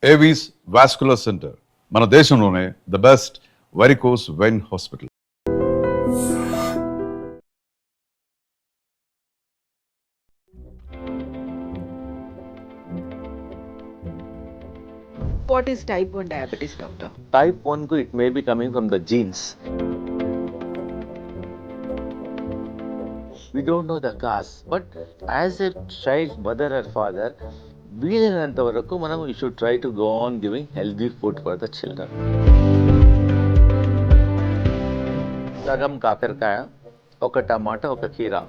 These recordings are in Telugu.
ఏవీస్ వాస్కులర్ సెంటర్ మన దేశంలోనే the best varicose vein hospital. What is type 1 diabetes, doctor? Type 1 it may be coming from the genes. We don't know the cause, but as a child mother or father, వీలైనంత వరకు మనం you should try to go on giving healthy food for the children. సగం కాకరకాయ, ఒక టమాటా, ఒక కీరా,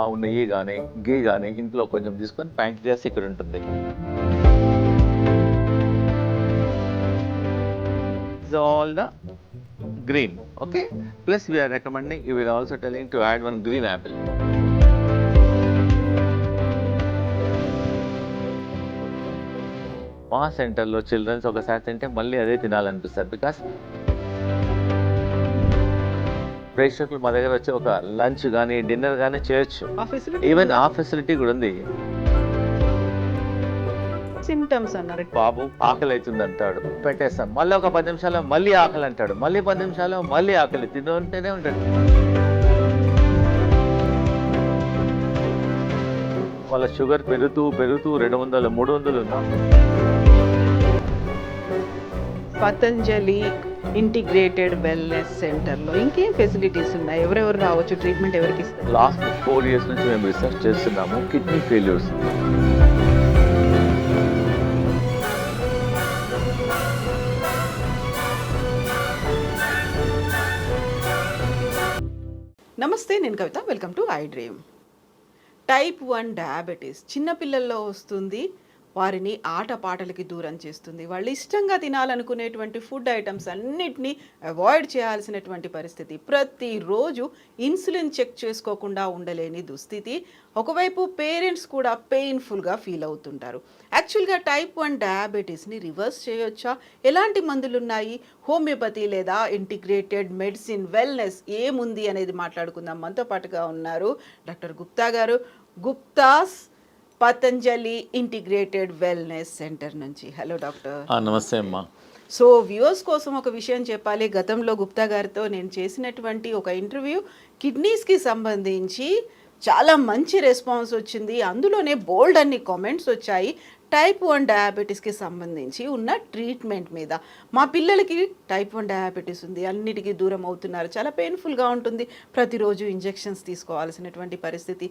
ఆవు నెయ్యి కానీ గీ కానీ ఇంట్లో కొంచెం తీసుకొని ప్యాంక్రియాస్ ఇక్కడ ఉంటుంది. All the green, okay, plus we are recommending, you will also telling to add one green apple. మా సెంటర్లో చిల్డ్రన్స్ ఒకసారి తింటే మళ్ళీ అదే తినాలనిపిస్తారు. బికాస్ ప్రేక్షకులు మా దగ్గర వచ్చి ఒక లంచ్ కానీ డిన్నర్ కానీ చేయొచ్చు. ఈవెన్ ఆ ఫెసిలిటీ కూడా ఉంది. సింటమ్స్ అన్నారు. బాబు ఆకలి అవుతుంది అంటాడు, పెట్టేస్తాం. మళ్ళీ ఒక 10 నిమిషాలు మళ్ళీ ఆకలి అంటాడు, మళ్ళీ 10 నిమిషాలు మళ్ళీ ఆకలి, తింటూనే ఉంటాడు. వాళ్ళ షుగర్ పెరుగుతూ 200, 300 ఉన్నా. పతంజలి ఇంటిగ్రేటెడ్ వెల్నెస్ సెంటర్లో ఇంకేం ఫెసిలిటీస్ ఉన్నాయి? ఎవరెవరు రావచ్చు? ట్రీట్మెంట్ ఎవరికి ఇస్తారు? లాస్ట్ 4 years నుంచి మేము రీసెర్చ్ చేస్తున్నాము. కిడ్నీ ఫెయిల్యూర్స్, నమస్తే, నేను Kavitha. Welcome to I Dream. Type 1 diabetes చిన్నపిల్లల్లో వస్తుంది. వారిని ఆటపాటలకి దూరం చేస్తుంది. వాళ్ళు ఇష్టంగా తినాలనుకునేటువంటి ఫుడ్ ఐటమ్స్ అన్నిటినీ అవాయిడ్ చేయాల్సినటువంటి పరిస్థితి. ప్రతిరోజు ఇన్సులిన్ చెక్ చేసుకోకుండా ఉండలేని దుస్థితి. ఒకవైపు పేరెంట్స్ కూడా పెయిన్ఫుల్గా ఫీల్ అవుతుంటారు. యాక్చువల్గా టైప్ 1 డయాబెటీస్ని రివర్స్ చేయొచ్చా? ఎలాంటి మందులు ఉన్నాయి? హోమియోపతి లేదా ఇంటిగ్రేటెడ్ మెడిసిన్, వెల్నెస్ ఏముంది అనేది మాట్లాడుకుందాం. మనతో పాటుగా ఉన్నారు డాక్టర్ గుప్తా గారు, Gupta's Patanjali integrated wellness centre నుంచి. Hello doctor. నమస్తే అమ్మా. సో వ్యూవర్స్ కోసం ఒక విషయం చెప్పాలి. గతంలో గుప్తా గారితో నేను చేసినటువంటి ఒక ఇంటర్వ్యూ కిడ్నీస్కి సంబంధించి చాలా మంచి రెస్పాన్స్ వచ్చింది. అందులోనే బోల్డ్ అన్ని కామెంట్స్ వచ్చాయి టైప్ 1 డయాబెటీస్కి సంబంధించి ఉన్న ట్రీట్మెంట్ మీద. మా పిల్లలకి టైప్ 1 డయాబెటీస్ ఉంది, అన్నిటికీ దూరం అవుతున్నారు, చాలా పెయిన్ఫుల్గా ఉంటుంది, ప్రతిరోజు ఇంజెక్షన్స్ తీసుకోవాల్సినటువంటి పరిస్థితి,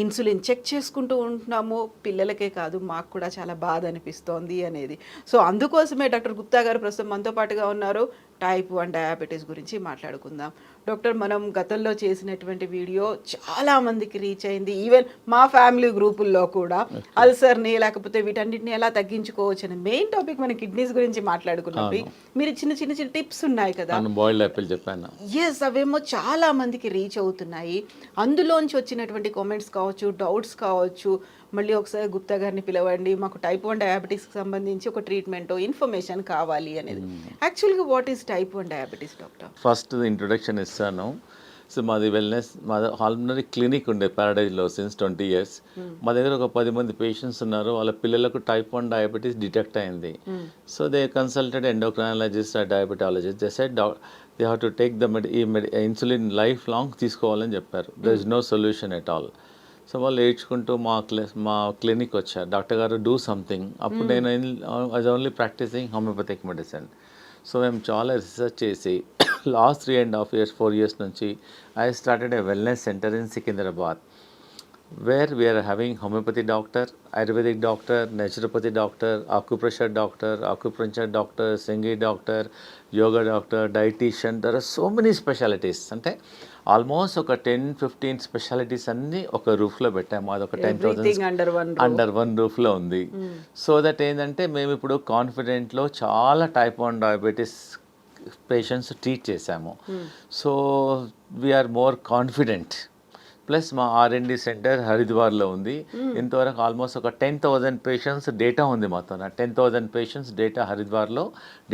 ఇన్సులిన్ చెక్ చేసుకుంటూ ఉంటున్నాము, పిల్లలకే కాదు మాకు కూడా చాలా బాధ అనిపిస్తోంది అనేది. సో అందుకోసమే డాక్టర్ గుప్తా గారు ప్రస్తుతం మనతో పాటుగా ఉన్నారు. టైప్ 1 డయాబెటీస్ గురించి మాట్లాడుకుందాం. డాక్టర్, మనం గతంలో చేసినటువంటి వీడియో చాలామందికి రీచ్ అయింది. ఈవెన్ మా ఫ్యామిలీ గ్రూపుల్లో కూడా అల్సర్ని లేకపోతే వీటన్నిటిని ఎలా తగ్గించుకోవచ్చు అని మెయిన్ టాపిక్ మన కిడ్నీస్ గురించి మాట్లాడుకున్నప్పుడు మీరు చిన్న చిన్న టిప్స్ ఉన్నాయి కదా, బాయిల్డ్ యాపిల్ చెప్పాను. ఎస్, అవేమో చాలా మందికి రీచ్ అవుతున్నాయి. అందులోంచి వచ్చినటువంటి కామెంట్స్ కావచ్చు, డౌట్స్ కావచ్చు, మళ్ళీ ఒకసారి గుప్తా గారిని పిలవండి, మాకు టైప్ 1 డయాబెటీస్కి సంబంధించి ఒక ట్రీట్మెంట్ ఇన్ఫర్మేషన్ కావాలి అనేది. యాక్చువల్గా what is type 1 diabetes doctor? First introduction ఇస్తాను. సో మాది వెల్నెస్, మాది ఆల్రెడీ క్లినిక్ ఉండే ప్యారడైజ్లో సిన్స్ 20 years. మా దగ్గర ఒక 10 మంది పేషెంట్స్ ఉన్నారు. వాళ్ళ పిల్లలకు టైప్ 1 డయాబెటీస్ డిటెక్ట్ అయింది. So they consulted endocrinologist, diabetologist. They said they have to take the insulin life long తీసుకోవాలని చెప్పారు. There is no solution at all. So వాళ్ళు ఏడ్చుకుంటూ మా క్లినిక్ వచ్చారు, డాక్టర్ గారు డూ సంథింగ్. అప్పుడు నేను I only practicing homeopathic medicine. So మేము చాలా రీసెర్చ్ చేసి లాస్ట్ 3.5 years, 4 years నుంచి I started a wellness centre in Secunderabad, where we're having homeopathy doctor, ayurvedic doctor, naturopathy doctor, acupressure doctor, సింగి doctor, yoga doctor, dietitian. There are so many specialities. అంటే ఆల్మోస్ట్ ఒక 10-15 స్పెషాలిటీస్ అన్నీ ఒక రూఫ్లో పెట్టాము. అదొక 10,000 అండర్ వన్ రూఫ్లో ఉంది. సో దట్ ఏంటంటే మేము ఇప్పుడు కాన్ఫిడెంట్లో చాలా టైప్ 1 డయాబెటీస్ పేషెంట్స్ ట్రీట్ చేశాము. So we're more confident. Plus మా R&D సెంటర్ హరిద్వార్లో ఉంది. ఇంతవరకు ఆల్మోస్ట్ ఒక 10,000 పేషెంట్స్ డేటా ఉంది మాతో. 10,000 పేషెంట్స్ డేటా హరిద్వార్లో,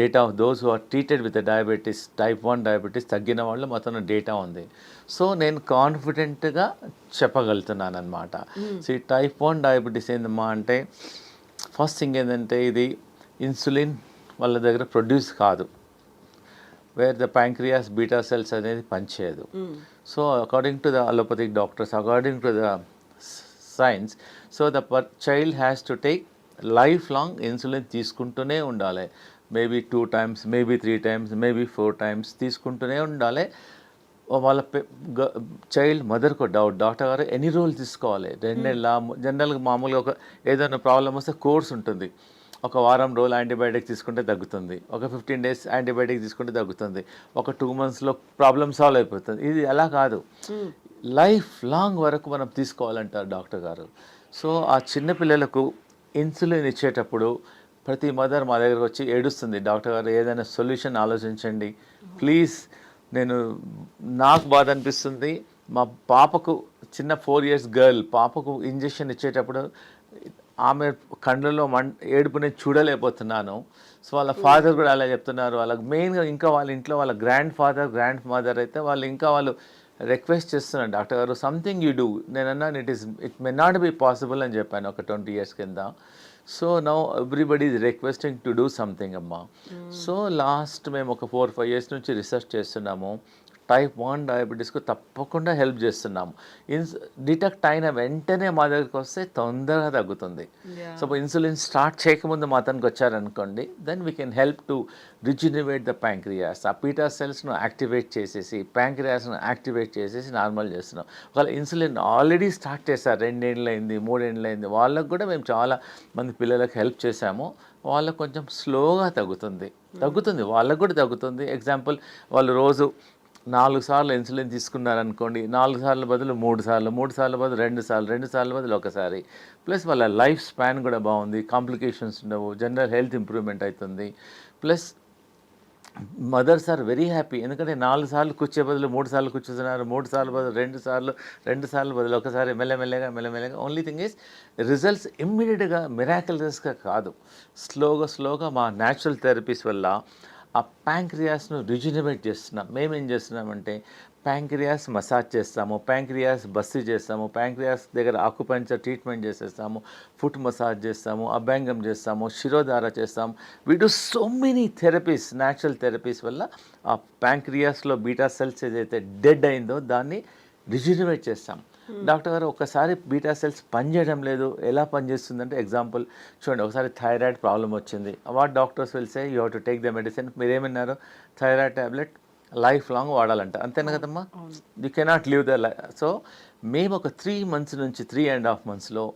data of those who are treated with diabetes, type 1 diabetes తగ్గిన వాళ్ళు మాతో డేటా ఉంది. సో నేను కాన్ఫిడెంట్గా చెప్పగలుగుతున్నాను అనమాట. సో ఈ టైప్ 1 డయాబెటీస్ ఏందమ్మా అంటే, ఫస్ట్ థింగ్ ఏంటంటే ఇది ఇన్సులిన్ వాళ్ళ దగ్గర ప్రొడ్యూస్ కాదు, where the pancreas beta cells అనేది పనిచేయదు. So according to the allopathic doctors, according to the science, so the child has to take life long insulin తీసుకుంటూనే ఉండాలి. Maybe 2 times, maybe 3 times, maybe 4 times తీసుకుంటూనే ఉండాలి. వాళ్ళ చైల్డ్ మదర్కు డౌట్, డాక్టర్ గారు ఎన్ని రోజులు తీసుకోవాలి, 2 నెలల, జనరల్గా మామూలుగా ఒక ఏదైనా ప్రాబ్లం వస్తే కోర్స్ ఉంటుంది, ఒక వారం రోజులు యాంటీబయాటిక్ తీసుకుంటే తగ్గుతుంది, ఒక 15 days యాంటీబయాటిక్ తీసుకుంటే తగ్గుతుంది, ఒక 2 monthsలో ప్రాబ్లమ్ సాల్వ్ అయిపోతుంది. ఇది అలా కాదు, లైఫ్ లాంగ్ వరకు మనం తీసుకోవాలంటారు డాక్టర్ గారు. సో ఆ చిన్నపిల్లలకు ఇన్సులిన్ ఇచ్చేటప్పుడు ప్రతి మదర్ మా దగ్గరకు వచ్చి ఏడుస్తుంది, డాక్టర్ గారు ఏదైనా సొల్యూషన్ ఆలోచించండి ప్లీజ్. నాకు బాధ అనిపిస్తుంది, మా పాపకు చిన్న 4 years గర్ల్ పాపకు ఇంజెక్షన్ ఇచ్చేటప్పుడు ఆమె కళ్ళలో ఏడుపు నేను చూడలేకపోతున్నాను. సో వాళ్ళ ఫాదర్ కూడా అలా చెప్తున్నారు. వాళ్ళకి మెయిన్గా ఇంకా వాళ్ళ ఇంట్లో వాళ్ళ గ్రాండ్ ఫాదర్ గ్రాండ్ మదర్ అయితే వాళ్ళు రిక్వెస్ట్ చేస్తున్నారు, డాక్టర్ గారు సంథింగ్ యూ డూ. నేను అన్నాను it may not be possible అని చెప్పాను ఒక 20 years కింద. So now everybody is requesting to do something అమ్మా. సో లాస్ట్ మేము ఒక 4-5 years నుంచి రీసెర్చ్ చేస్తున్నాము. టైప్ 1 డయాబెటీస్కు తప్పకుండా హెల్ప్ చేస్తున్నాము. డిటెక్ట్ అయిన వెంటనే మా దగ్గరికి వస్తే తొందరగా తగ్గుతుంది. సో ఇన్సులిన్ స్టార్ట్ చేయకముందు మా అతనికి వచ్చారనుకోండి, then we can help to rejuvenate the pancreas. ఆ బీటా సెల్స్ను యాక్టివేట్ చేసేసి ప్యాంక్రియాస్ను యాక్టివేట్ చేసేసి నార్మల్ చేస్తున్నాం. ఒకవేళ ఇన్సులిన్ ఆల్రెడీ స్టార్ట్ చేశారు, 2 ఏళ్ళు అయింది, 3 ఏళ్ళు అయింది, వాళ్ళకు కూడా మేము చాలా మంది పిల్లలకు హెల్ప్ చేశాము. వాళ్ళకు కొంచెం స్లోగా తగ్గుతుంది, వాళ్ళకు కూడా తగ్గుతుంది. ఎగ్జాంపుల్, వాళ్ళు రోజు 4 సార్లు ఇన్సులిన్ తీసుకున్నారనుకోండి, 4 సార్లు బదులు 3 సార్లు, 3 సార్లు బదులు 2 సార్లు, 2 సార్లు బదులు ఒకసారి. ప్లస్ వాళ్ళ లైఫ్ స్పాన్ కూడా బాగుంది, కాంప్లికేషన్స్ ఉండవు, జనరల్ హెల్త్ ఇంప్రూవ్మెంట్ అవుతుంది. Plus mothers are very happy, ఎందుకంటే 4 సార్లు కూర్చే బదులు 3 సార్లు కూర్చుతున్నారు, 3 సార్లు బదులు 2 సార్లు బదులు ఒకసారి, మెల్లమెల్లగా. ఓన్లీ థింగ్ ఈజ్ రిజల్ట్స్ ఇమ్మీడియట్గా మిరాకిల్స్గా కాదు, స్లోగా మా న్యాచురల్ థెరపీస్ వల్ల ఆ ప్యాంక్రియాస్ను రిజినవేట్ చేస్తున్నాం. మేమేం చేస్తున్నామంటే ప్యాంక్రియాస్ మసాజ్ చేస్తాము, ప్యాంక్రియాస్ బస్సీ చేస్తాము, ప్యాంక్రియాస్ దగ్గర ఆకుపంచర్ ట్రీట్మెంట్ చేసేస్తాము, ఫుట్ మసాజ్ చేస్తాము, అభ్యంగం చేస్తాము, శిరోధార చేస్తాము. We do so many therapies, natural therapies వల్ల ఆ ప్యాంక్రియాస్లో బీటా సెల్స్ ఏదైతే డెడ్ అయిందో దాన్ని రిజినవేట్ చేస్తాం. డాక్టర్ గారు ఒకసారి బీటా సెల్స్ పనిచేయడం లేదు, ఎలా పనిచేస్తుందంటే ఎగ్జాంపుల్ చూడండి, ఒకసారి థైరాయిడ్ ప్రాబ్లం వచ్చింది, what doctors will say you have to take the medicine. మీరేమన్నారు, థైరాయిడ్ ట్యాబ్లెట్ లైఫ్ లాంగ్ వాడాలంట, అంతేనా కదమ్మా, you cannot leave the so మేము ఒక 3 months నుంచి 3.5 monthsలో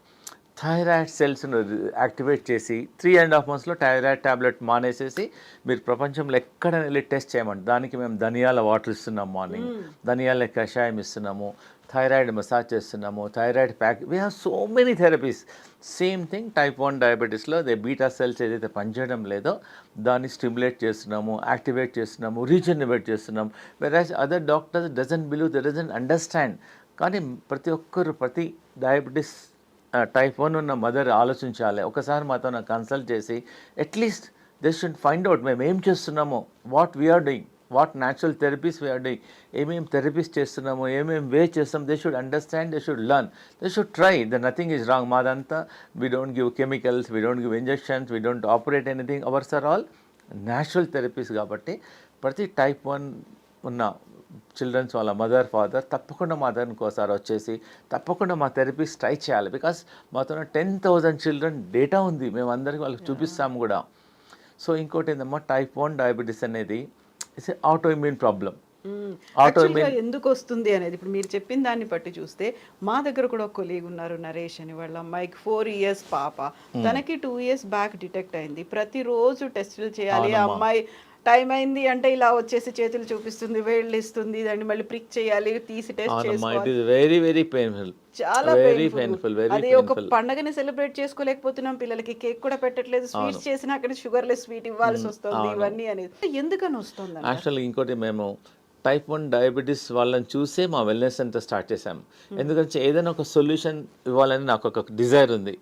థైరాయిడ్ సెల్స్ను యాక్టివేట్ చేసి 3.5 monthsలో థైరాయిడ్ ట్యాబ్లెట్ మానేసేసి మీరు ప్రపంచంలో ఎక్కడ వెళ్ళి టెస్ట్ చేయమంటే దానికి మేము ధనియాల వాటర్ ఇస్తున్నాం, మార్నింగ్ ధనియాల కషాయం ఇస్తున్నాము, థైరాయిడ్ మసాజ్ చేస్తున్నాము, thyroid pack, we have so many therapies. Same thing type 1 డయాబెటీస్లో బీటా సెల్స్ ఏదైతే పనిచేయడం లేదో దాన్ని స్టిమ్యులేట్ చేస్తున్నాము, యాక్టివేట్ చేస్తున్నాము, రీజనరేట్ చేస్తున్నాము. Whereas other doctors doesn't believe, they doesn't understand. కానీ ప్రతి డయాబెటీస్ టైప్ 1 ఉన్న మదర్ ఆలోచించాలి, ఒకసారి మాతో కన్సల్ట్ చేసి at least they should find out మేము ఏం చేస్తున్నామో, what we are doing, what natural therapies we are doing, ఏమేమి థెరపీస్ చేస్తున్నామో, ఏమేమి వే చేస్తాం. They should understand, they should learn, they should try. The nothing is wrong. మాదంతా we don't give chemicals, we don't give injections, we don't operate anything. Ours are all natural therapies. కాబట్టి ప్రతి టైప్ 1 ఉన్న చిల్డ్రన్స్ వాళ్ళ మదర్ ఫాదర్ తప్పకుండా మా దగ్గర ఇంకోసారి వచ్చేసి తప్పకుండా మా థెరపీస్ ట్రై చేయాలి. బికాస్ మాతో 10,000 చిల్డ్రన్ డేటా ఉంది, మేము అందరికీ వాళ్ళకి చూపిస్తాము కూడా. సో ఇంకోటి ఏంటమ్మా, టైప్ 1 డయాబెటీస్ అనేది ఇట్స్ ఆటో ఇమ్యూన్ ప్రాబ్లం. ఎందుకు వస్తుంది అనేది ఇప్పుడు మీరు చెప్పిన దాన్ని బట్టి చూస్తే, మా దగ్గర కూడా ఒక కొలీగ్ ఉన్నారు, నరేష్ అని, వాళ్ళ అమ్మాయికి 4 years పాప, తనకి 2 years బ్యాక్ డిటెక్ట్ అయింది. ప్రతిరోజు టెస్టులు చేయాలి. ఆ అమ్మాయి టైం అయింది అంటే ఇలా వచ్చేసి చేతులు చూపిస్తుంది, వేళ్ళు ఇస్తుంది, దాన్ని మళ్ళీ ప్రిక్ చేయాలి, తీసి టెస్ట్ చేసుకోవాలి. వెరీ వెరీ పెయిన్ఫుల్, చాలా పెయిన్ఫుల్. అది ఒక పండగని సెలబ్రేట్ చేసుకోలేకపోతున్నాం, పిల్లలకి కేక్ కూడా పెట్టట్లేదు, స్వీట్స్ చేసినా అక్కడ షుగర్ లెస్ స్వీట్ ఇవ్వాల్సి వస్తుంది. ఇవన్నీ అనేది ఎందుకని వస్తుంది? యాక్చువల్లీ ఇంకోటి మేము టైప్ 1 డయాబెటీస్ వాళ్ళని చూసే మా వెల్నెస్ సెంటర్ స్టార్ట్ చేశాం. ఎందుకంటే ఏదైనా ఒక సొల్యూషన్ ఇవ్వాలని నాకు ఒక డిజైర్ ఉంది,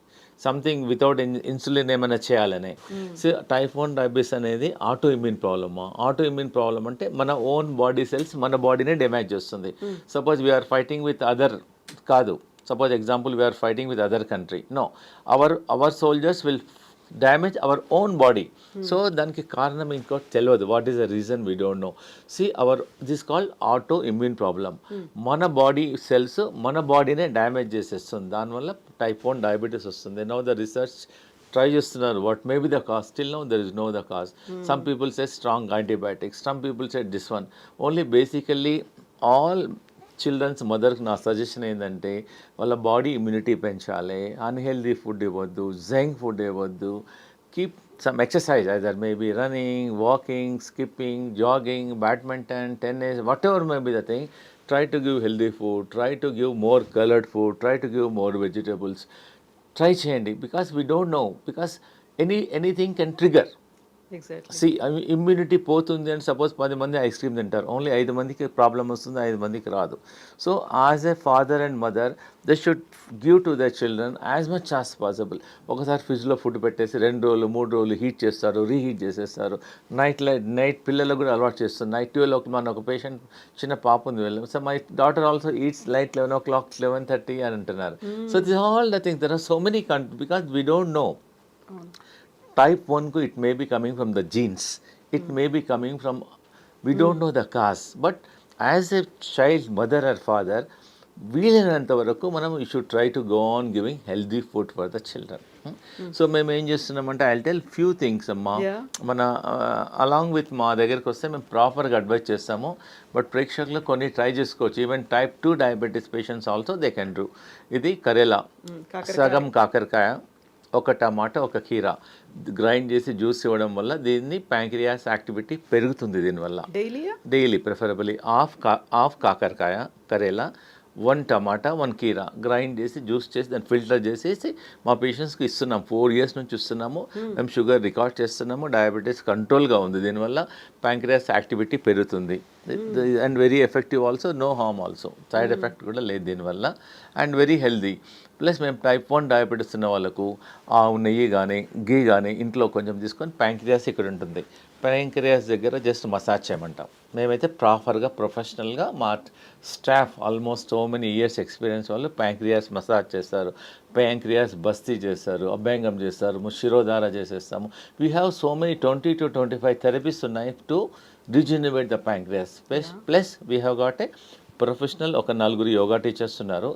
సంథింగ్ వితౌట్ ఇన్సులిన్ ఏమైనా చేయాలని. సో టైప్ 1 డయాబెటీస్ అనేది ఆటో ఇమ్యూన్ ప్రాబ్లమా? ఆటో ఇమ్యూన్ ప్రాబ్లమ్ అంటే మన ఓన్ బాడీ సెల్స్ మన బాడీనే డ్యామేజ్ చేస్తుంది. Suppose we are fighting with other కాదు, suppose example we are fighting with other country, no, our soldiers will damage our own body. So దానికి కారణం ఇంకో తెలియదు, what is the reason we don't know. See this called autoimmune problem. మన బాడీ సెల్స్ మన బాడీనే డ్యామేజ్ చేసేస్తుంది, దానివల్ల టైప్ 1 డయాబెటీస్ వస్తుంది. నౌ ద రీసెర్చ్ ట్రై చేస్తున్నారు, what may be the cause, still now there is no the cause. Some people say strong antibiotics, some people say this one. Only basically all childrens మదర్కి నా సజెషన్ ఏంటంటే వాళ్ళ బాడీ ఇమ్యూనిటీ పెంచాలి, అన్హెల్దీ ఫుడ్ ఇవ్వద్దు, జంక్ ఫుడ్ ఇవ్వద్దు, keep some exercise, either maybe running, walking, skipping, jogging, badminton, tennis, whatever may be the thing. Try to give healthy food, try to give more colored food, try to give more vegetables. Try చేయండి, because we don't know, because anything can trigger. Exactly. See immunity పోతుంది అని సపోజ్ 10 మంది ఐస్ క్రీమ్ తింటారు, ఓన్లీ 5 మందికి ప్రాబ్లం వస్తుంది, 5 మందికి రాదు. So as a father and mother they should give to the children as much as possible. ఒకసారి ఫ్రిడ్జ్లో ఫుడ్ పెట్టేసి 2 రోజులు 3 రోజులు హీట్ చేస్తారు, రీహీట్ చేసేస్తారు. నైట్ పిల్లలకు కూడా అలవాటు చేస్తారు. నైట్ 12 మన ఒక పేషెంట్ చిన్న పాప ఉంది వెళ్ళాం, so my daughter also eats light 11 o'clock 11:30 అని అంటున్నారు. So this all the things, there are so many because we don't know. Type 1 it may be coming from the genes, it may be coming from, we don't know the cause, but as a child, mother or father, వీలైనంత వరకు మనం you should try to go on giving healthy food for the children. So మేము ఏం చేస్తున్నామంటే ఐ టెల్ ఫ్యూ థింగ్స్ అమ్మా, మన అలాంగ్ విత్ మా దగ్గరికి వస్తే మేము ప్రాపర్గా అడ్వైజ్ చేస్తాము, బట్ ప్రేక్షకులు కొన్ని ట్రై చేసుకోవచ్చు. Even type 2 diabetes patients also they can do. ఇది కరేలా, సగం కాకరకాయ, ఒక టమాటా, ఒక కీరా గ్రైండ్ చేసి జ్యూస్ ఇవ్వడం వల్ల దీన్ని ప్యాంక్రియాస్ యాక్టివిటీ పెరుగుతుంది. దీనివల్ల డైలీ ప్రిఫరబుల్లీ హాఫ్ కాకరకాయ, కరేలా, 1 టమాటా, 1 కీరా గ్రైండ్ చేసి జ్యూస్ చేసి దాన్ని ఫిల్టర్ చేసేసి మా పేషెంట్స్కి ఇస్తున్నాం. 4 years నుంచి ఇస్తున్నాము. మేము షుగర్ రికార్డ్ చేస్తున్నాము, డయాబెటీస్ కంట్రోల్గా ఉంది. దీనివల్ల ప్యాంక్రియాస్ యాక్టివిటీ పెరుగుతుంది and very effective also, no harm also, side effect కూడా లేదు దీనివల్ల, అండ్ వెరీ హెల్దీ. ప్లస్ మేము టైప్ 1 డయాబెటీస్ ఉన్న వాళ్ళకు ఆవు నెయ్యి కానీ గీ కానీ ఇంట్లో కొంచెం తీసుకొని ప్యాంక్రియాస్ ఇక్కడ ఉంటుంది, ప్యాంక్రియాస్ దగ్గర జస్ట్ మసాజ్ చేయమంటాం. మేమైతే ప్రాపర్గా ప్రొఫెషనల్గా మా staff almost so many years experience వాళ్ళు ప్యాంక్రియాస్ మసాజ్ చేస్తారు, ప్యాంక్రియాస్ బస్తీ చేస్తారు, అభ్యంగం చేస్తారు, శిరోధార చేసేస్తాము. We have so many 20 to 25 therapies ఉన్నాయి to regenerate the pancreas. Plus we have got a professional, ఒక 4 యోగా టీచర్స్ ఉన్నారు.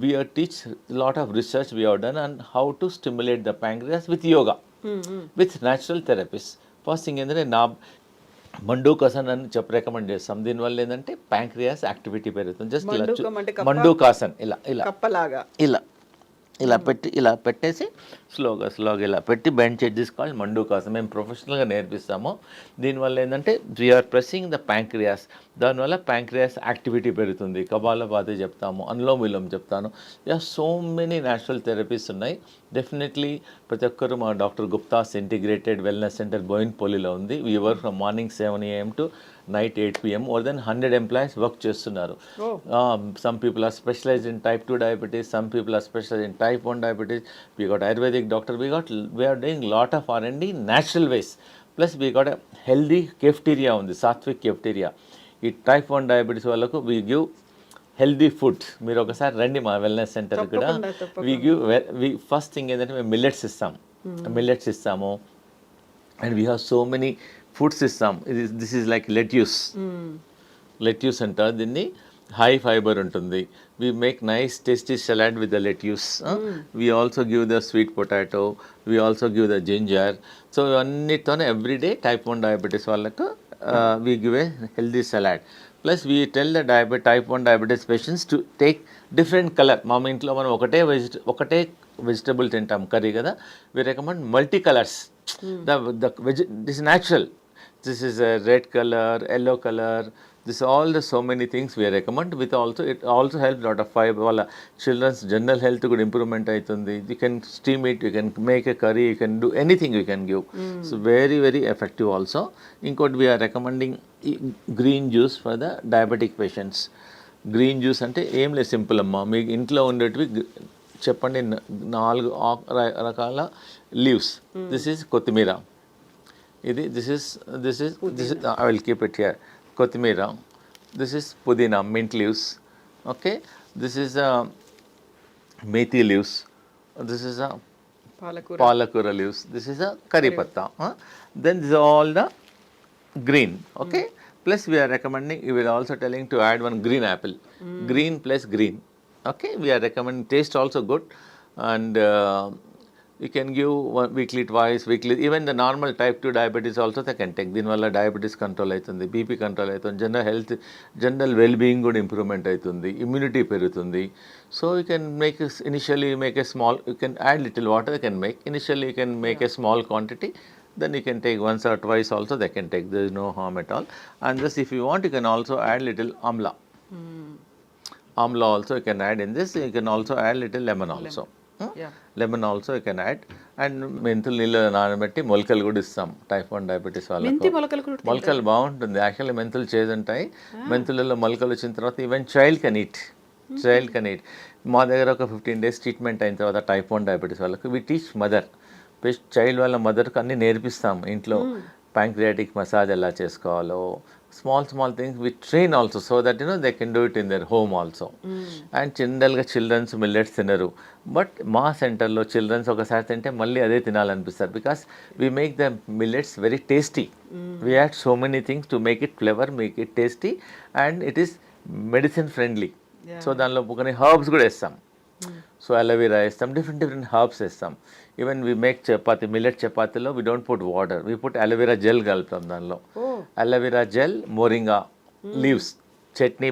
we teach lot of research we have done on how to stimulate the pancreas with yoga, with natural therapies. First thing ఏంటంటే మండూకాసన్ అని రికమెండ్ చేస్తాం. దీనివల్ల ఏంటంటే ప్యాంక్రియాస్ యాక్టివిటీ పెరుగుతుంది. జస్ట్ మండూకాసన్ ఇలా పెట్టేసి స్లోగా ఇలా పెట్టి బెండ్ చేసి తీసుకోవాలి. మండూకాసన్ మేము ప్రొఫెషనల్గా నేర్పిస్తాము. దీనివల్ల ఏంటంటే వీఆర్ ప్రెస్సింగ్ ద ప్యాంక్రియాస్, దానివల్ల ప్యాంక్రియాస్ యాక్టివిటీ పెరుగుతుంది. కపాలభాతి చెప్తాము, అనులోమ విలోమ చెప్తాను. సో మెనీ న్యాచురల్ థెరపీస్ ఉన్నాయి. డెఫినెట్లీ ప్రతి ఒక్కరు మా doctor Gupta's integrated wellness centre బోయిన్పల్లిలో ఉంది. We work from morning 7 AM to night 8 PM. More than 100 employees work చేస్తున్నారు. Some people are specialized in type 2 diabetes, some people are specialized in type 1 diabetes. We got Ayurvedic doctor, we are doing lot of R&D natural ways. Plus we got a healthy cafeteria ఉంది, సాత్విక్ cafeteria. ఈ టైప్ 1 డయాబెటీస్ వాళ్ళకు వీ గివ్ హెల్దీ ఫుడ్. మీరు ఒకసారి రండి మా వెల్నెస్ సెంటర్ కూడా. వీ ఫస్ట్ థింగ్ ఏంటంటే మేము మిల్లెట్స్ ఇస్తాము and we have so many foods ఇస్తాం. దిస్ ఈజ్ లైక్ లెట్యూస్ అంటారు దీన్ని. హై ఫైబర్ ఉంటుంది. We make nice tasty salad with the lettuce. We also give the sweet potato, we also give the ginger. So ఇవన్నిటితోనే ఎవ్రీడే టైప్ 1 డయాబెటీస్ వాళ్ళకు we give a healthy salad. Plus we tell the type 1 diabetes patients to take different colour. మా ఇంట్లో మనం ఒకటే వెజిటబుల్ తింటాం, కర్రీ కదా. We recommend multi colours. This natural, this is red colour, yellow colour, this all the so many things we recommend. With also it also helps lot of fiber. వాళ్ళ children's general health కూడా ఇంప్రూవ్మెంట్ అవుతుంది. You can steam it, you can make a curry, you can do anything you can give. So very very effective also. ఇంకోటి we are recommending green juice for the diabetic patients. Green juice అంటే ఏం లేదు, సింపుల్ అమ్మా. మీకు ఇంట్లో ఉండేటివి చెప్పండి, 4 రకాల లీవ్స్. దిస్ ఈజ్ కొత్తిమీర, ఇది this is I will keep it here. Kothimeera, this is pudina, mint leaves. Okay, this is methi leaves, this is palakura leaves, this is curry patta. Then this all the green. Okay, plus we are recommending, we will also telling to add one green apple. Green plus green. Okay, we are recommending, taste also good, and you can give one weekly, twice weekly. Even the normal type 2 diabetes also they can take. దీని వల్ల డయాబెటీస్ కంట్రోల్ అవుతుంది, బీపీ కంట్రోల్ అవుతుంది, general health, general well being కూడా ఇంప్రూవ్మెంట్ అవుతుంది, ఇమ్యూనిటీ పెరుగుతుంది. So you can make initially make a small, you can add little water, you can make initially, you can make a small quantity. Then you can take once or twice also they can take. There is no harm at all. And this, if you want, you can also add little amla. Amla also you can add in this. You can also add little lemon also. Yeah. Lemon also you can add. And మెంతులు నీళ్ళు నానబెట్టి మొలకలు కూడా ఇస్తాం టైప్ 1 డయాబెటీస్ వాళ్ళకి. మెంతి మొలకలు కూడా మొలకలు బాగుంటుంది. యాక్చువల్లీ మెంతులు చేదుంటాయి, మెంతులలో మొలకలు వచ్చిన తర్వాత ఈవెన్ చైల్డ్ కెన్ ఈట్. మా దగ్గర ఒక 15 days ట్రీట్మెంట్ అయిన తర్వాత టైప్ 1 డయాబెటీస్ వాళ్ళకి వి టీచ్ మదర్, చైల్డ్ వాళ్ళ మదర్కి అన్నీ నేర్పిస్తాం ఇంట్లో. ప్యాంక్రియాటిక్ మసాజ్ ఎలా చేసుకోవాలో, small things we train also, so that they can do it in their home also. And జనరల్గా చిల్డ్రన్స్ మిల్లెట్స్ తినరు, బట్ మా సెంటర్లో చిల్డ్రన్స్ ఒకసారి తింటే మళ్ళీ అదే తినాలనిపిస్తారు. Because we make the millets very tasty. We add so many things to make it flavour, make it tasty, and it is medicine friendly. So దానిలో కొన్ని హర్బ్స్ కూడా వేస్తాం. సో అలోవెరా వేస్తాం, డిఫరెంట్ హర్బ్స్ వేస్తాం. Even we make chapati, millet చపాతీలో we don't put water, we put aloe vera gel కలుపుతాం దానిలో. Aloe vera gel, moringa leaves, chutney,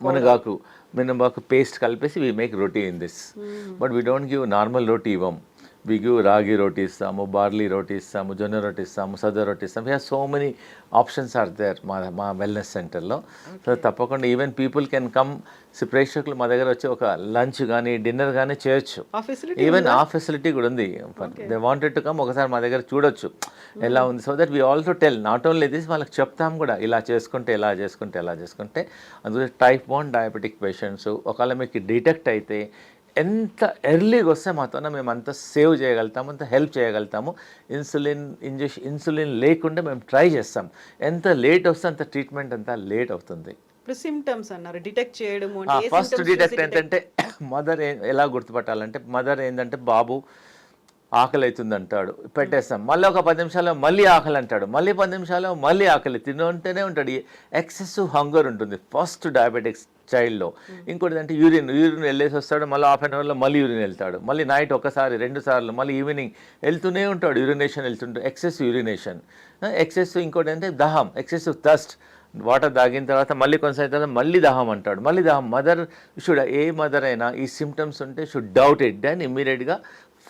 మునగాకు పేస్ట్ కలిపేసి we make roti in this. But we don't give normal roti ఇవ్వం. వీ గివ్ రాగి రోటీ ఇస్తాము, బార్లీ రోటీ ఇస్తాము, జొన్న రోటీ ఇస్తాము, సజ్జ రోటీ ఇస్తాము. We have so many options are there మా వెల్నెస్ సెంటర్లో. సో తప్పకుండా ఈవెన్ పీపుల్ కెన్ కమ్, ప్రేక్షకులు మా దగ్గర వచ్చి ఒక లంచ్ కానీ డిన్నర్ కానీ చేయొచ్చు. ఈవెన్ ఆ ఫెసిలిటీ కూడా ఉంది. దే వాంటెడ్ టు కమ్, ఒకసారి మా దగ్గర చూడొచ్చు ఎలా ఉంది. So that we also tell, not only this, వాళ్ళకి చెప్తాం కూడా ఇలా చేసుకుంటే ఎలా చేసుకుంటే ఎలా చేసుకుంటే. అందుకే టైప్ 1 డయాబెటిక్ పేషెంట్స్ ఒకవేళ మీకు డిటెక్ట్ అయితే ఎంత ఎర్లీగా వస్తే మాత్రం మేము అంత సేవ్ చేయగలుగుతాము, అంత హెల్ప్ చేయగలుగుతాము. ఇన్సులిన్ లేకుండా మేము ట్రై చేస్తాం. ఎంత లేట్ వస్తే అంత ట్రీట్మెంట్ అంత లేట్ అవుతుంది. ఇప్పుడు సిమ్టమ్స్ అన్నారు, డిటెక్ట్ చేయడం. ఫస్ట్ డిటెక్ట్ ఏంటంటే మదర్ ఎలా గుర్తుపట్టాలంటే, మదర్ ఏంటంటే బాబు ఆకలి అవుతుంది అంటాడు, పెట్టేస్తాం. మళ్ళీ ఒక 10 నిమిషాల్లో మళ్ళీ ఆకలి అంటాడు, మళ్ళీ 10 నిమిషాల్లో మళ్ళీ ఆకలి, తింటూనే ఉంటాడు. ఎక్సెసివ్ హంగర్ ఉంటుంది ఫస్ట్ డయాబెటిక్స్ చైల్డ్లో. ఇంకోటి అంటే యూరిన్ వెళ్ళేసి వస్తాడు, మళ్ళీ హాఫ్ అన్ అవర్లో మళ్ళీ యూరిన్ వెళ్తాడు, మళ్ళీ నైట్ ఒకసారి 2 సార్లు, మళ్ళీ ఈవినింగ్ వెళ్తూనే ఉంటాడు, యూరినేషన్ వెళ్తుంటాడు, ఎక్సెసివ్ యూరినేషన్. ఎక్సెసివ్ ఇంకోటి అంటే దాహం, ఎక్సెసివ్ థర్స్ట్, వాటర్ తాగిన తర్వాత మళ్ళీ కొనసాగిన తర్వాత మళ్ళీ దాహం అంటాడు, మళ్ళీ దాహం. మదర్ ఏ మదర్ అయినా ఈ సిమ్టమ్స్ ఉంటే షుడ్ డౌట్ ఇట్, దెన్ ఇమ్మీడియట్గా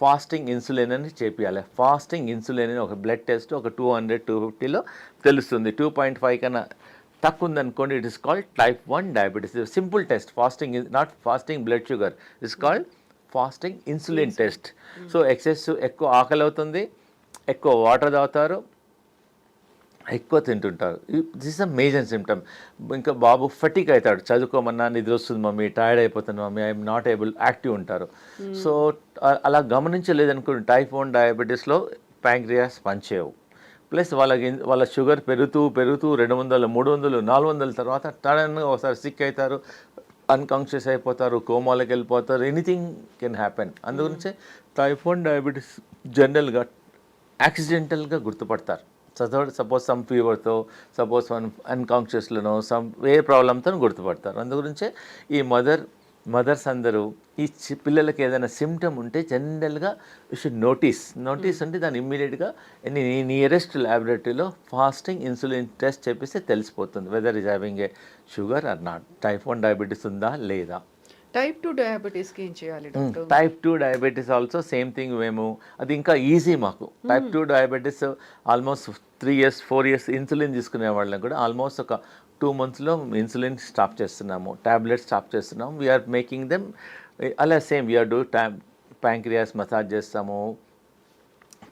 ఫాస్టింగ్ ఇన్సులిన్ అని చేపియాలి. ఫాస్టింగ్ ఇన్సులిన్ అని ఒక బ్లడ్ టెస్ట్ ఒక 200-250లో తెలుస్తుంది. 2.5 కన్నా తక్కువ ఉందనుకోండి, it is called type 1 diabetes. Simple test, fasting, not fasting blood sugar, it's called fasting insulin test. So ఎక్కువ ఆకలి అవుతుంది, ఎక్కువ వాటర్ తాగుతారు, ఎక్కువ తింటుంటారు. This is a major symptom. ఇంకా బాబు ఫటిక్ అవుతాడు, చదువుకోమన్నా నిద్ర వస్తుంది మమ్మీ, టైర్డ్ అయిపోతుంది mummy, I'm not able, active ఉంటారు. సో అలా గమనించలేదనుకోండి, టైప్ 1 డయాబెటీస్లో ప్యాంక్రియాస్ పనిచేయవు. ప్లస్ వాళ్ళ షుగర్ పెరుగుతూ 200, 300, 400 తర్వాత సడన్గా ఒకసారి సిక్ అవుతారు, అన్కాన్షియస్ అయిపోతారు, కోమాలోకి వెళ్ళిపోతారు, ఎనీథింగ్ కెన్ హ్యాపెన్. అందుగురించే టైప్ 1 డయాబెటీస్ జనరల్గా యాక్సిడెంటల్గా గుర్తుపడతారు. సపోజ్ సమ్ ఫీవర్తో, సపోజ్ అన్కాన్షియస్లోనో ఏ ప్రాబ్లంతో గుర్తుపడతారు. అందుగురించే ఈ మదర్స్ అందరూ ఈ పిల్లలకి ఏదైనా సిమ్టమ్ ఉంటే జనరల్గా యూ షుడ్ నోటీస్ అంటే దాన్ని ఇమ్మీడియట్గా నియరెస్ట్ ల్యాబొరేటరీలో ఫాస్టింగ్ ఇన్సులిన్ టెస్ట్ చేపిస్తే తెలిసిపోతుంది whether is having a sugar or not, type 1 diabetes ఉందా లేదా. టైప్ 2 డయాబెటీస్కి ఏం చేయాలి doctor? Type 2 diabetes also same thing. మేము అది ఇంకా ఈజీ మాకు. Type 2 diabetes almost 3 years 4 years insulin తీసుకునే వాళ్ళని కూడా ఆల్మోస్ట్ ఒక 2 monthsలో ఇన్సులిన్ స్టాప్ చేస్తున్నాము, టాబ్లెట్స్ స్టాప్ చేస్తున్నాము. వీఆర్ మేకింగ్ దెమ్ అలా same we're do pancreas massage చేస్తాము,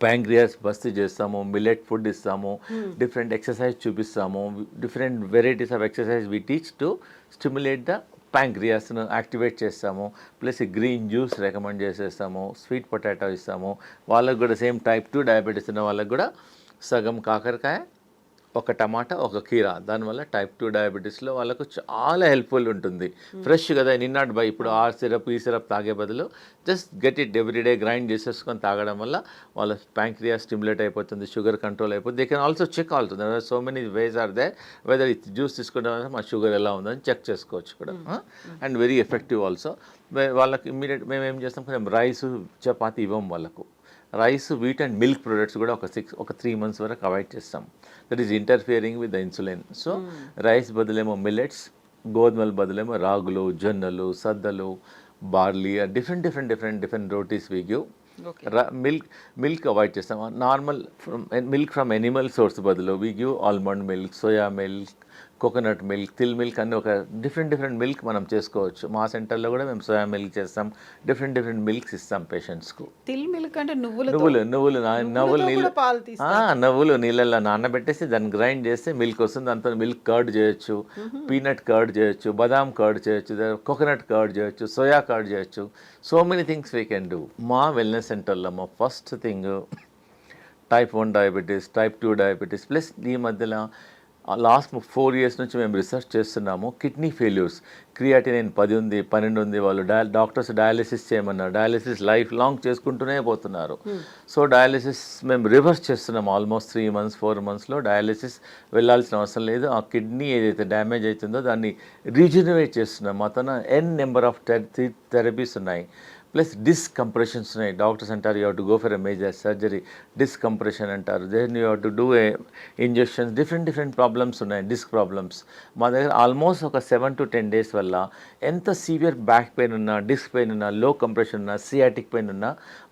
ప్యాంక్రియాస్ బస్తీ చేస్తాము, మిల్లెట్ ఫుడ్ ఇస్తాము, డిఫరెంట్ ఎక్సర్సైజ్ చూపిస్తాము, different varieties of exercise we teach to stimulate the ప్యాంక్రియాస్ను యాక్టివేట్ చేస్తాము. ప్లస్ గ్రీన్ జ్యూస్ రికమెండ్ చేసేస్తాము, స్వీట్ పొటాటో ఇస్తాము. వాళ్ళకు కూడా సేమ్ టైప్ 2 డయాబెటీస్ ఉన్న వాళ్ళకు కూడా సగం కాకరకాయ, ఒక టమాటా, ఒక కీరా, దానివల్ల టైప్ 2 డయాబెటీస్లో వాళ్ళకు చాలా హెల్ప్ఫుల్ ఉంటుంది. ఫ్రెష్ కదా, నిన్నాటి బై ఇప్పుడు ఆ సిరప్ ఈ సిరప్ తాగే బదులు just get it everyday grind చేసేసుకొని తాగడం వల్ల వాళ్ళ ప్యాంక్రియా స్టిమ్యులేట్ అయిపోతుంది, షుగర్ కంట్రోల్ అయిపోతుంది. They can also check also so many ways are there whether ఇది జ్యూస్ తీసుకోవడం వల్ల మా షుగర్ ఎలా ఉందని చెక్ చేసుకోవచ్చు కూడా. And very effective also. వాళ్ళకి ఇమ్మీడియట్ మేము ఏం చేస్తాం, కొంచెం రైస్ చపాతి ఇవ్వం వాళ్ళకు. Rice, wheat and milk products కూడా ఒక 3 months వరకు అవాయిడ్ చేస్తాం. That is interfering with the insulin. So rice బదులేమో మిల్లెట్స్, గోధుమల బదులేమో రాగులు, జొన్నలు, సద్దలు, barley, different rotis we give. Milk avoid చేస్తాం. Normal milk from animal source బదులు we give almond milk, soya milk, coconut milk, til milk అన్ని ఒక డిఫరెంట్ మిల్క్ మనం చేసుకోవచ్చు. మా సెంటర్లో కూడా మేము సోయా మిల్క్ చేస్తాం, డిఫరెంట్ మిల్క్స్ ఇస్తాం పేషెంట్స్కు. తిల్ మిల్క్ అంటే నువ్వులు నీళ్ళల్లో నానబెట్టేసి దాన్ని గ్రైండ్ చేస్తే మిల్క్ వస్తుంది. దాంతో మిల్క్ కర్డ్ చేయొచ్చు, పీనట్ కర్డ్ చేయొచ్చు, బాదాం కర్డ్ చేయొచ్చు, కోకోనట్ కర్డ్ చేయొచ్చు, సోయా కర్డ్ చేయొచ్చు. So many things we can do. మా వెల్నెస్ సెంటర్లో మా first thing type 1 diabetes, type 2 diabetes, plus ఈ మధ్యలో లాస్ట్ 4 years నుంచి మేము రీసెర్చ్ చేస్తున్నాము. కిడ్నీ ఫెయిల్యూర్స్, క్రియాటినిన్ 10 ఉంది, 12 ఉంది, వాళ్ళు డాక్టర్స్ డయాలిసిస్ చేయమన్నారు. డయాలిసిస్ లైఫ్ లాంగ్ చేసుకుంటూనే పోతున్నారు. సో డయాలిసిస్ మేము రివర్స్ చేస్తున్నాము. ఆల్మోస్ట్ 3 months 4 monthsలో డయాలిసిస్ వెళ్ళాల్సిన అవసరం లేదు. ఆ కిడ్నీ ఏదైతే డ్యామేజ్ అవుతుందో దాన్ని రీజనరేట్ చేస్తున్నాం. అతను నెంబర్ ఆఫ్ థెరపీస్ ఉన్నాయి. ప్లస్ డిస్క్ కంప్రెషన్స్ ఉన్నాయి. డాక్టర్స్ అంటారు you have to go for a major surgery, disc compression అంటారు. Then you have to do a injections, different problems ఉన్నాయి, డిస్క్ ప్రాబ్లమ్స్. మా దగ్గర ఆల్మోస్ట్ ఒక 7 to 10 days వల్ల ఎంత సీవియర్ బ్యాక్ పెయిన్ ఉన్నా, డిస్క్ పెయిన్ ఉన్నా, లో కంప్రెషన్ ఉన్నా, సియాటిక్ పెయిన్ ఉన్నా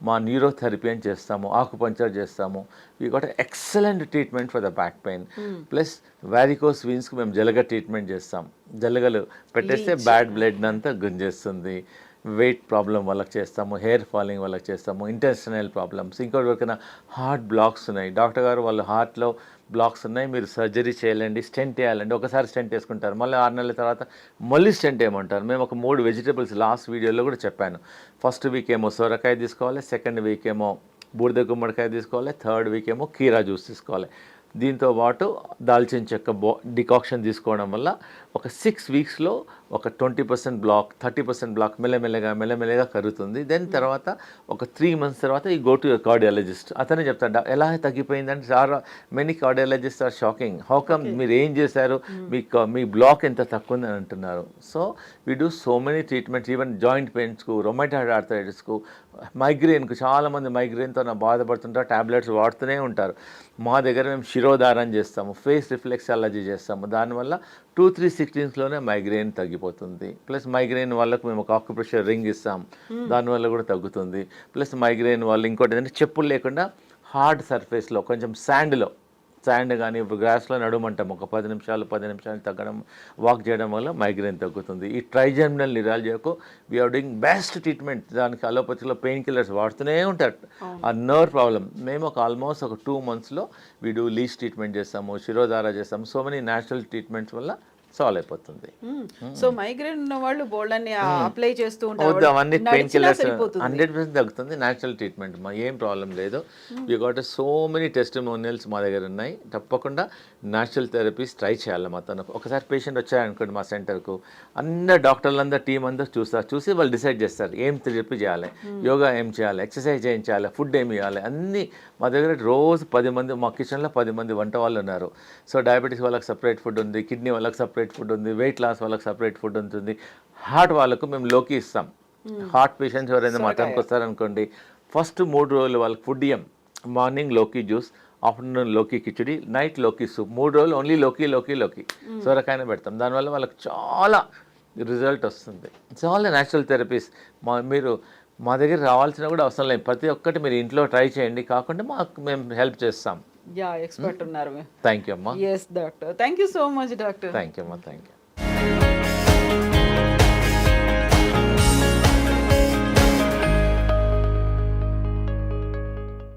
మా న్యూరోథెరపీ అని చేస్తాము, ఆకుపంచర్ చేస్తాము. We got excellent treatment for the back pain. Plus varicose వీన్స్కి మేము జలగ ట్రీట్మెంట్ చేస్తాం. జలగలు పెట్టేస్తే బ్యాడ్ బ్లడ్ అంతా గుంజేస్తుంది. వెయిట్ ప్రాబ్లం వాళ్ళకి చేస్తాము, హెయిర్ ఫాలింగ్ వాళ్ళకి చేస్తాము, ఇంటెస్టినల్ ప్రాబ్లమ్స్. ఇంకోటి వరకైనా హార్ట్ బ్లాక్స్ ఉన్నాయి, డాక్టర్ గారు వాళ్ళు హార్ట్లో బ్లాక్స్ ఉన్నాయి, మీరు సర్జరీ చేయాలండి, స్టెంట్ వేయాలండి. ఒకసారి స్టెంట్ వేసుకుంటారు, మళ్ళీ 6 నెలల తర్వాత మళ్ళీ స్టెంట్ వేయమంటారు. మేము ఒక 3 వెజిటబుల్స్ లాస్ట్ వీడియోలో కూడా చెప్పాను. ఫస్ట్ వీక్ ఏమో సొరకాయ తీసుకోవాలి, సెకండ్ వీక్ ఏమో బూడిద గుమ్మడికాయ తీసుకోవాలి, థర్డ్ వీక్ ఏమో కీరా జ్యూస్ తీసుకోవాలి. దీంతో పాటు దాల్చిన చెక్క డికాక్షన్ తీసుకోవడం వల్ల ఒక 6 weeksలో ఒక 20% బ్లాక్, 30% బ్లాక్ మెల్లమెల్లగా కరుగుతుంది. దెన్ తర్వాత ఒక 3 months తర్వాత ఈ గో టు యువర్ కార్డియాలజిస్ట్. అతనే చెప్తాడు ఎలా తగ్గిపోయిందంటే. చాలా many cardiologist are shocking, how come మీరు ఏం చేశారు, మీ బ్లాక్ ఎంత తక్కువ ఉందని అంటున్నారు. So we do so many treatments, even joint పెయిన్స్కు, రొమాటాయిడ్ ఆర్థరైటిస్కు, మైగ్రెయిన్కు. చాలామంది మైగ్రెయిన్తో బాధపడుతుంటారు, ట్యాబ్లెట్స్ వాడుతూనే ఉంటారు. మా దగ్గర మేము శిరోధారం చేస్తాము, ఫేస్ రిఫ్లెక్సాలజీ చేస్తాము. దానివల్ల 2-3 సిట్టింగ్స్లోనే మైగ్రెయిన్ తగ్గిపోతుంది. ప్లస్ మైగ్రెయిన్ వాళ్ళకు మేము ఒక ఆక్యుప్రెషర్ రింగ్ ఇస్తాం, దానివల్ల కూడా తగ్గుతుంది. ప్లస్ మైగ్రెయిన్ వాళ్ళు ఇంకోటి ఏంటంటే చెప్పులు లేకుండా హార్డ్ సర్ఫేస్లో కొంచెం శాండ్ కానీ గ్రాస్లో నడుమంటాం ఒక 10 నిమిషాలు తగ్గడం, వాక్ చేయడం వల్ల మైగ్రేన్ తగ్గుతుంది. ఈ ట్రైజెమినల్ నిరాలజాకు వీఆర్ డూయింగ్ బెస్ట్ ట్రీట్మెంట్. దానికి అలోపతిలో పెయిన్ కిల్లర్స్ వాడుతూనే ఉంటారు. ఆ నర్వ్ ప్రాబ్లం మేము ఆల్మోస్ట్ ఒక 2 monthsలో వీ డూ లీచ్ ట్రీట్మెంట్ చేస్తాము, శిరోధార చేస్తాము. సో మెనీ న్యాచురల్ ట్రీట్మెంట్స్ వల్ల సాల్వ్ అయిపోతుంది. సో మైగ్రేన్ ఉన్న వాళ్ళు బోల్డ్ అన్ని అప్లై చేస్తూ ఉంటారు, అవన్నీ పెయిన్ కిల్లర్స్ 100% తగ్గుతుంది. న్యాచురల్ ట్రీట్మెంట్ మా ఏం ప్రాబ్లం లేదు. We got so many testimonials మా దగ్గర ఉన్నాయి. తప్పకుండా న్యాచురల్ థెరపీస్ ట్రై చేయాలి. మా తనకు ఒకసారి పేషెంట్ వచ్చారనుకోండి మా సెంటర్కు, అందరు డాక్టర్లందరూ టీం అందరూ చూసి వాళ్ళు డిసైడ్ చేస్తారు ఏం థెరపీ చేయాలి, యోగా ఏం చేయాలి, ఎక్సర్సైజ్ ఏం చేయాలి, ఫుడ్ ఏమి ఇవ్వాలి. అన్నీ మా దగ్గర రోజు 10 మంది, మా కిచెన్లో 10 మంది వంట వాళ్ళు ఉన్నారు. సో డయాబెటీస్ వాళ్ళకి సపరేట్ ఫుడ్ ఉంది, కిడ్నీ వాళ్ళకి సపరేట్ ఫుడ్ ఉంది, వెయిట్ లాస్ వాళ్ళకి సపరేట్ ఫుడ్ ఉంటుంది, హార్ట్ వాళ్ళకు మేము లోకి ఇస్తాం. హార్ట్ పేషెంట్స్ ఎవరైనా మాట్లాడుకు వస్తారనుకోండి, ఫస్ట్ 3 రోజులు వాళ్ళకి ఫుడ్ ఇయ్యం. మార్నింగ్ లోకి జ్యూస్, ఆఫ్టర్నూన్ లోకి కిచడి, నైట్ లోకి సూప్. 3 రోజులు ఓన్లీ లోకి సొరకాయనే పెడతాం. దానివల్ల వాళ్ళకి చాలా రిజల్ట్ వస్తుంది. చాలా న్యాచురల్ థెరపీస్. మీరు మా దగ్గర రావాల్సిన కూడా అవసరం లేదు. ప్రతి ఒక్కటి మీరు ఇంట్లో ట్రై చేయండి, కాకుండా మేము హెల్ప్ చేస్తాం. యా ఎక్స్పర్ట్ ఉన్నారు థ్యాంక్ యూ అమ్మా, yes doctor thank you so much doctor thank you అమ్మా, థ్యాంక్ యూ.